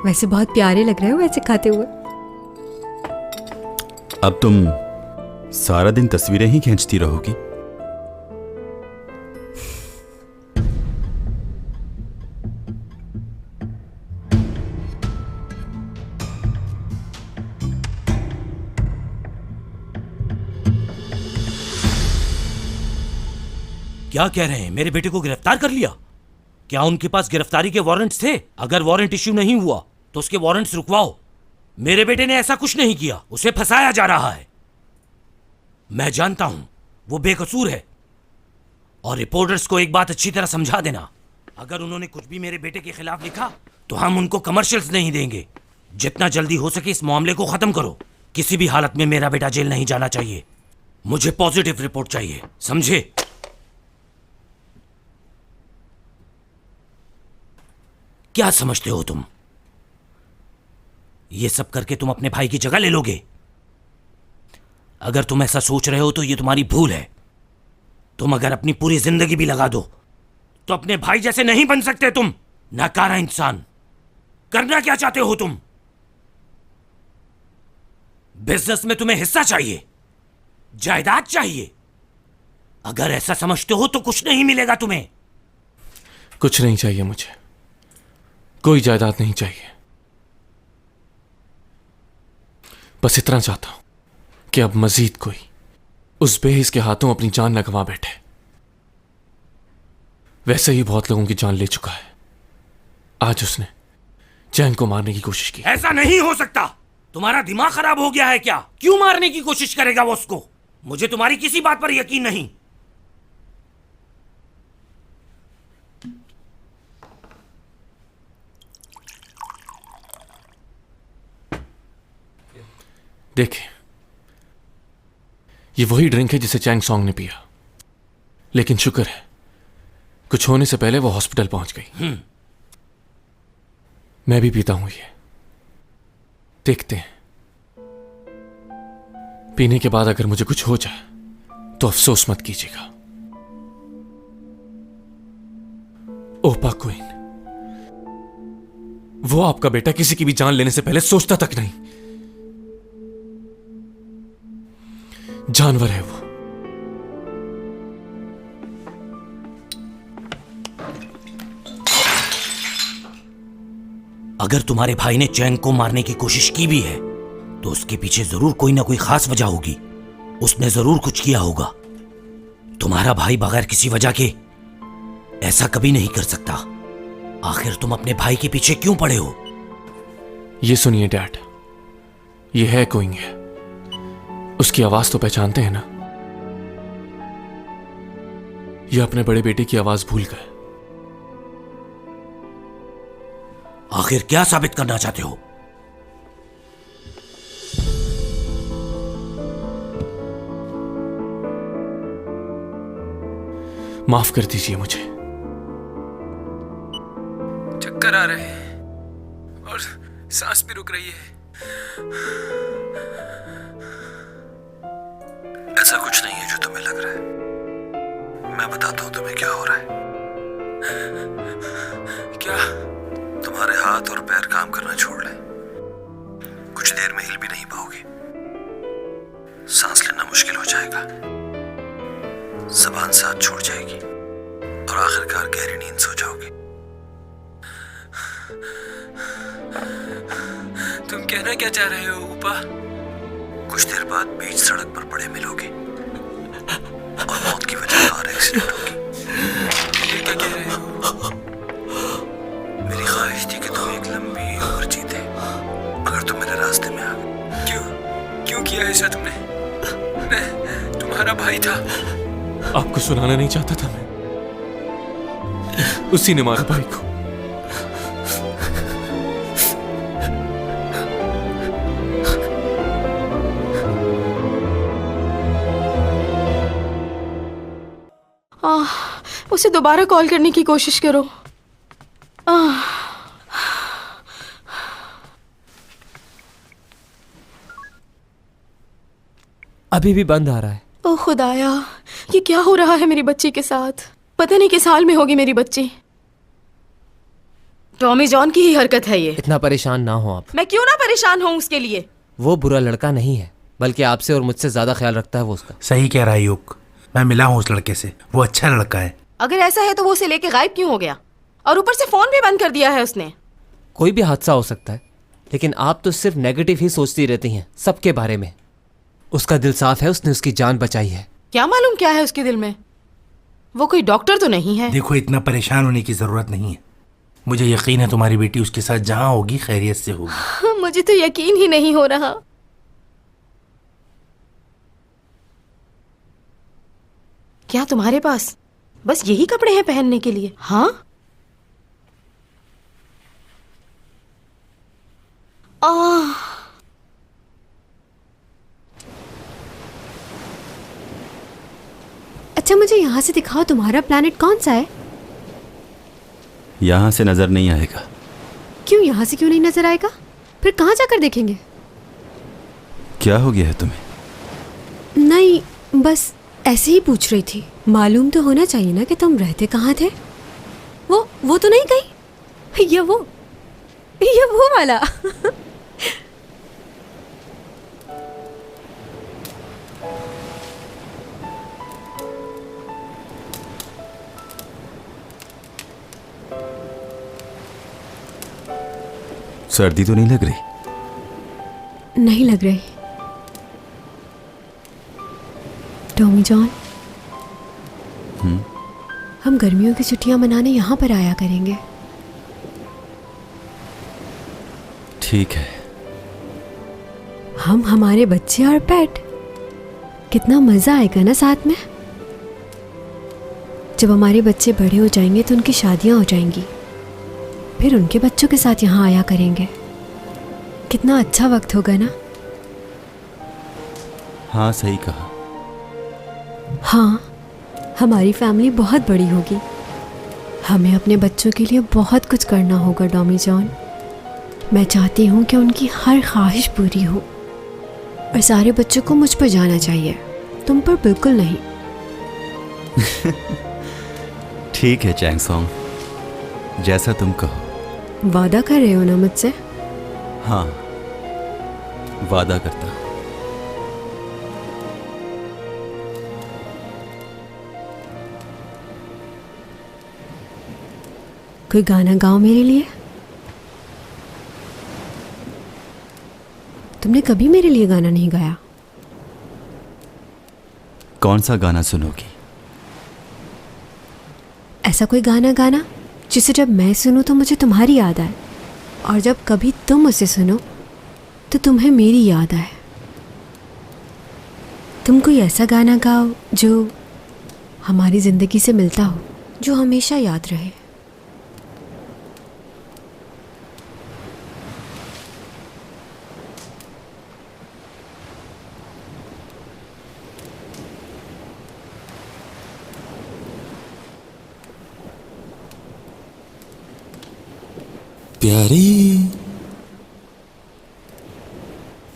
वैसे बहुत प्यारे लग रहे हो ऐसे खाते हुए। अब तुम सारा दिन तस्वीरें ही खींचती रहोगी। क्या कह रहे हैं? मेरे बेटे को गिरफ्तार कर लिया? क्या उनके पास गिरफ्तारी के वारंट्स थे? अगर वारंट इश्यू नहीं हुआ तो उसके वारंट्स रुकवाओ। मेरे बेटे ने ऐसा कुछ नहीं किया, उसे फंसाया जा रहा है। मैं जानता हूं वो बेकसूर है। और रिपोर्टर्स को एक बात अच्छी तरह समझा देना, अगर उन्होंने कुछ भी मेरे बेटे के खिलाफ लिखा तो हम उनको कमर्शियल्स नहीं देंगे। जितना जल्दी हो सके इस मामले को खत्म करो। किसी भी हालत में मेरा बेटा जेल नहीं जाना चाहिए। मुझे पॉजिटिव रिपोर्ट चाहिए, समझे? क्या समझते हो तुम? ये सब करके तुम अपने भाई की जगह ले लोगे? अगर तुम ऐसा सोच रहे हो तो ये तुम्हारी भूल है। तुम अगर अपनी पूरी जिंदगी भी लगा दो तो अपने भाई जैसे नहीं बन सकते तुम। नाकारा इंसान। करना क्या चाहते हो तुम? बिजनेस में तुम्हें हिस्सा चाहिए, जायदाद चाहिए। अगर ऐसा समझते हो तो कुछ नहीं मिलेगा तुम्हें। कुछ नहीं चाहिए मुझे, कोई जायदाद नहीं चाहिए। बस इतना चाहता हूं कि अब मजीद कोई उस बेहिस के हाथों अपनी जान न गंवा बैठे। वैसे ही बहुत लोगों की जान ले चुका है। आज उसने चैंग को मारने की कोशिश की। ऐसा नहीं हो सकता। तुम्हारा दिमाग खराब हो गया है क्या? क्यों मारने की कोशिश करेगा वो उसको? मुझे तुम्हारी किसी बात पर यकीन नहीं। देखिए, ये वही ड्रिंक है जिसे चैंग सॉन्ग ने पिया, लेकिन शुक्र है कुछ होने से पहले वो हॉस्पिटल पहुंच गई। मैं भी पीता हूं ये, देखते हैं। पीने के बाद अगर मुझे कुछ हो जाए तो अफसोस मत कीजिएगा। ओपा क्वीन, वो आपका बेटा किसी की भी जान लेने से पहले सोचता तक नहीं। जानवर है वो। अगर तुम्हारे भाई ने चैंग को मारने की कोशिश की भी है तो उसके पीछे जरूर कोई ना कोई खास वजह होगी। उसने जरूर कुछ किया होगा। तुम्हारा भाई बगैर किसी वजह के ऐसा कभी नहीं कर सकता। आखिर तुम अपने भाई के पीछे क्यों पड़े हो? ये सुनिए डैड, ये है कोइंग है। उसकी आवाज तो पहचानते हैं ना? ये अपने बड़े बेटे की आवाज भूल गए। आखिर क्या साबित करना चाहते हो? माफ कर दीजिए मुझे। चक्कर आ रहे हैं और सांस भी रुक रही है। ऐसा कुछ नहीं है जो तुम्हें लग रहा है। मैं बताता हूं तुम्हें क्या हो रहा है। क्या? तुम्हारे हाथ और पैर काम करना छोड़ लें। कुछ देर में हिल भी नहीं पाओगे। सांस लेना मुश्किल हो जाएगा। जबान साथ छोड़ जाएगी और आखिरकार गहरी नींद सो जाओगे। तुम कहना क्या चाह रहे हो ऊपा? कुछ देर बाद बीच सड़क पर पड़े मिलोगे। और मौत की वजह कार एक्सीडेंट होगी। ये क्या कह रहे हो? मेरी ख्वाहिश थी कि तुम एक लंबी उम्र जीते, मगर तुम मेरे रास्ते में आ गए। क्यों किया ऐसा तुमने? मैं तुम्हारा भाई था। आपको सुनाना नहीं चाहता था मैं। उसी ने मारा भाई को। उसे दोबारा कॉल करने की कोशिश करो। अभी भी बंद आ रहा है। ओ खुदाया, ये क्या हो रहा है मेरी बच्ची के साथ? पता नहीं किस हाल में होगी मेरी बच्ची। टॉमी जॉन की ही हरकत है ये। इतना परेशान ना हो आप। मैं क्यों ना परेशान हूँ उसके लिए? वो बुरा लड़का नहीं है, बल्कि आपसे और मुझसे ज्यादा ख्याल रखता है वो उसका। सही कह रहा है युग, मैं मिला हूँ उस लड़के से, वो अच्छा लड़का है। अगर ऐसा है तो वो उसे लेके गायब क्यों हो गया? और ऊपर से फोन भी बंद कर दिया है उसने। कोई भी हादसा हो सकता है, लेकिन आप तो सिर्फ नेगेटिव ही सोचती रहती हैं सबके बारे में। उसका दिल साफ है, उसने उसकी जान बचाई है। क्या मालूम क्या है उसके दिल में? वो कोई डॉक्टर तो नहीं है। देखो, इतना परेशान होने की जरूरत नहीं है। मुझे यकीन है तुम्हारी बेटी उसके साथ जहाँ होगी खैरियत से होगी। मुझे तो यकीन ही नहीं हो रहा। क्या तुम्हारे पास बस यही कपड़े हैं पहनने के लिए? हाँ? अच्छा, मुझे यहाँ से दिखाओ, तुम्हारा प्लैनेट कौन सा है? यहाँ से नजर नहीं आएगा। क्यों यहाँ से क्यों नहीं नजर आएगा? फिर कहाँ जाकर देखेंगे? क्या हो गया है तुम्हें? नहीं, बस ऐसे ही पूछ रही थी। मालूम तो होना चाहिए ना कि तुम रहते कहाँ थे। वो तो नहीं कहीं। ये वो वाला। सर्दी तो नहीं लग रही? नहीं लग रही। टॉमी जॉन, हम गर्मियों की छुट्टियां मनाने यहाँ पर आया करेंगे। ठीक है। हम, हमारे बच्चे और पेट, कितना मजा आएगा ना साथ में। जब हमारे बच्चे बड़े हो जाएंगे तो उनकी शादियां हो जाएंगी, फिर उनके बच्चों के साथ यहाँ आया करेंगे। कितना अच्छा वक्त होगा ना। हाँ, सही कहा। हाँ, हमारी फैमिली बहुत बड़ी होगी। हमें अपने बच्चों के लिए बहुत कुछ करना होगा टॉमी जॉन। मैं चाहती हूँ कि उनकी हर ख्वाहिश पूरी हो, और सारे बच्चों को मुझ पर जाना चाहिए, तुम पर बिल्कुल नहीं। ठीक है चैंग सॉन्ग, जैसा तुम कहो। वादा कर रहे हो ना मुझसे? हाँ, वादा करता हूँ। कोई गाना गाओ मेरे लिए। तुमने कभी मेरे लिए गाना नहीं गाया। कौन सा गाना सुनोगी? ऐसा कोई गाना गाना जिसे जब मैं सुनूं तो मुझे तुम्हारी याद आए, और जब कभी तुम उसे सुनो तो तुम्हें मेरी याद आए। तुम कोई ऐसा गाना गाओ जो हमारी जिंदगी से मिलता हो, जो हमेशा याद रहे। प्यारी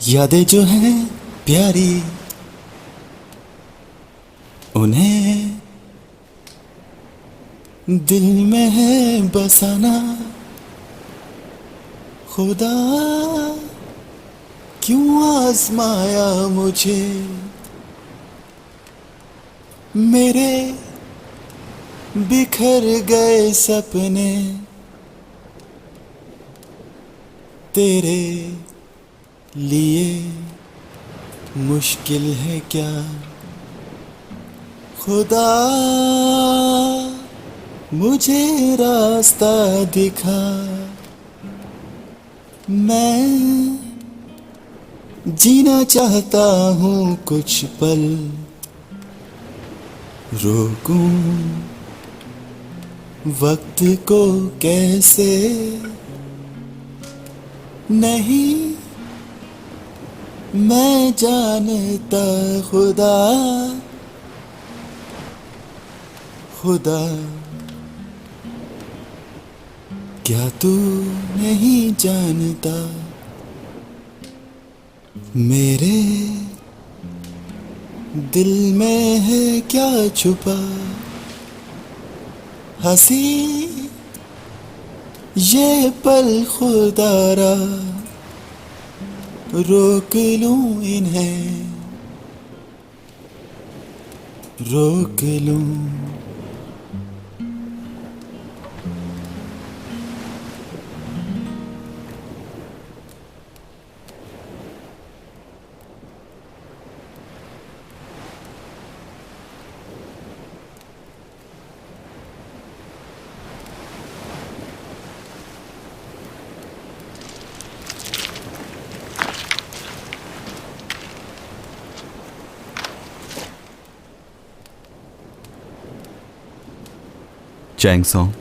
यादें जो हैं प्यारी, उन्हें दिल में है बसाना। खुदा क्यों आजमाया मुझे, मेरे बिखर गए सपने तेरे लिए मुश्किल है क्या। खुदा मुझे रास्ता दिखा, मैं जीना चाहता हूँ कुछ पल, रोकूं वक्त को कैसे, नहीं मैं जानता खुदा, खुदा क्या तू नहीं जानता, मेरे दिल में है क्या छुपा, हंसी ये पल खुदारा, रोक लूं इन्हें, रोक लूं। चैंग सॉन्ग,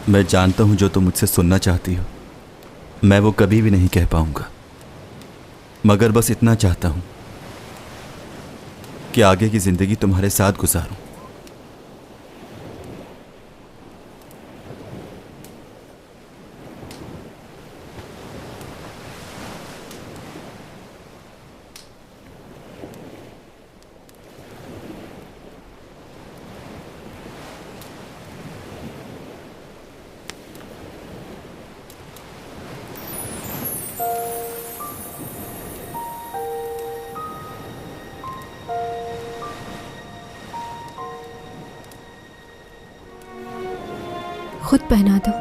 मैं जानता हूं जो तुम मुझसे सुनना चाहती हो मैं वो कभी भी नहीं कह पाऊंगा, मगर बस इतना चाहता हूं कि आगे की जिंदगी तुम्हारे साथ गुजारूं। खुद पहना दो।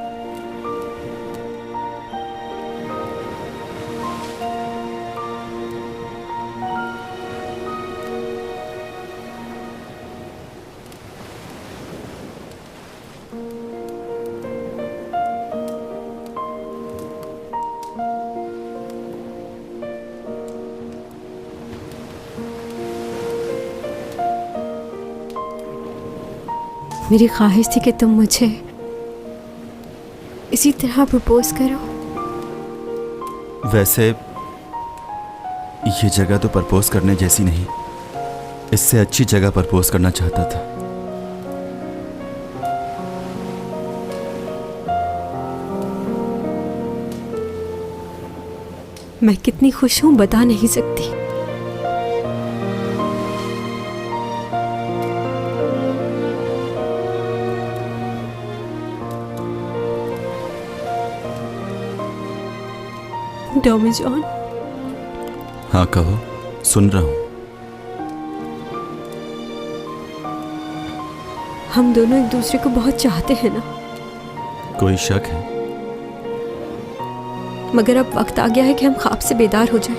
मेरी ख्वाहिश थी कि तुम मुझे इसी तरह प्रपोज करो। वैसे ये जगह तो प्रपोज करने जैसी नहीं, इससे अच्छी जगह प्रपोज करना चाहता था। मैं कितनी खुश हूं बता नहीं सकती। डॉमी जॉन। हाँ कहो, सुन रहा हूं। हम दोनों एक दूसरे को बहुत चाहते हैं ना? कोई शक है? मगर अब वक्त आ गया है कि हम ख्वाब से बेदार हो जाएं।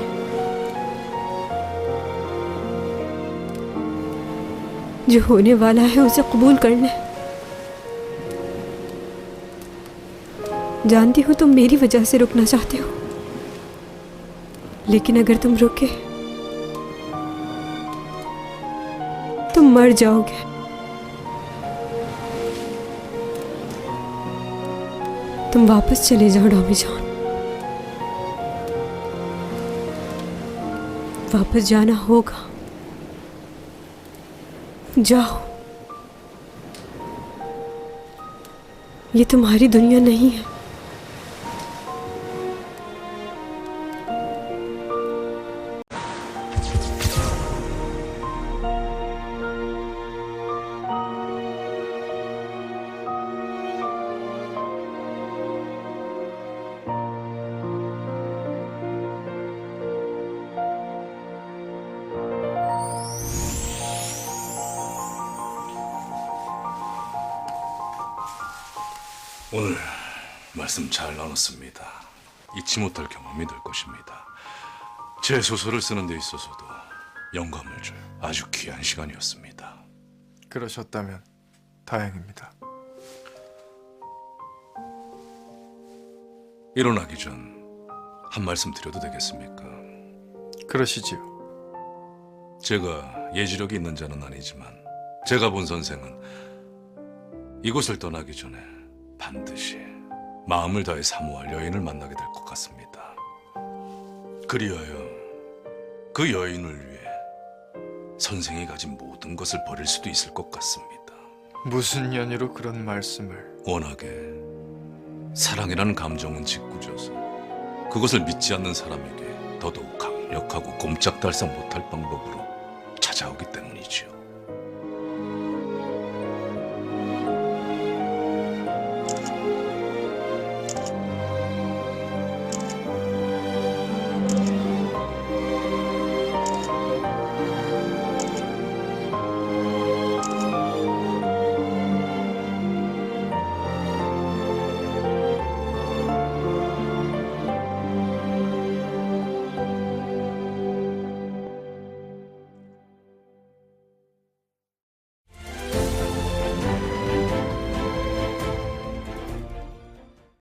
जो होने वाला है उसे कबूल कर लें। जानती हूं तुम मेरी वजह से रुकना चाहते हो, लेकिन अगर तुम रुके तुम मर जाओगे। तुम वापस चले जाओ डॉमी जॉन। वापस जाना होगा। जाओ। ये तुम्हारी दुनिया नहीं है। 오늘 말씀 잘 나눴습니다. 잊지 못할 경험이 될 것입니다. 제 소설을 쓰는 데 있어서도 영감을 줄 아주 귀한 시간이었습니다. 그러셨다면 다행입니다. 일어나기 전 한 말씀 드려도 되겠습니까? 그러시지요. 제가 예지력이 있는 자는 아니지만 제가 본 선생은 이곳을 떠나기 전에 반드시 마음을 다해 사모할 여인을 만나게 될 것 같습니다. 그리하여 그 여인을 위해 선생이 가진 모든 것을 버릴 수도 있을 것 같습니다. 무슨 연유로 그런 말씀을? 워낙에 사랑이라는 감정은 짓궂어서 그것을 믿지 않는 사람에게 더더욱 강력하고 꼼짝달싹 못할 방법으로 찾아오기 때문이지요.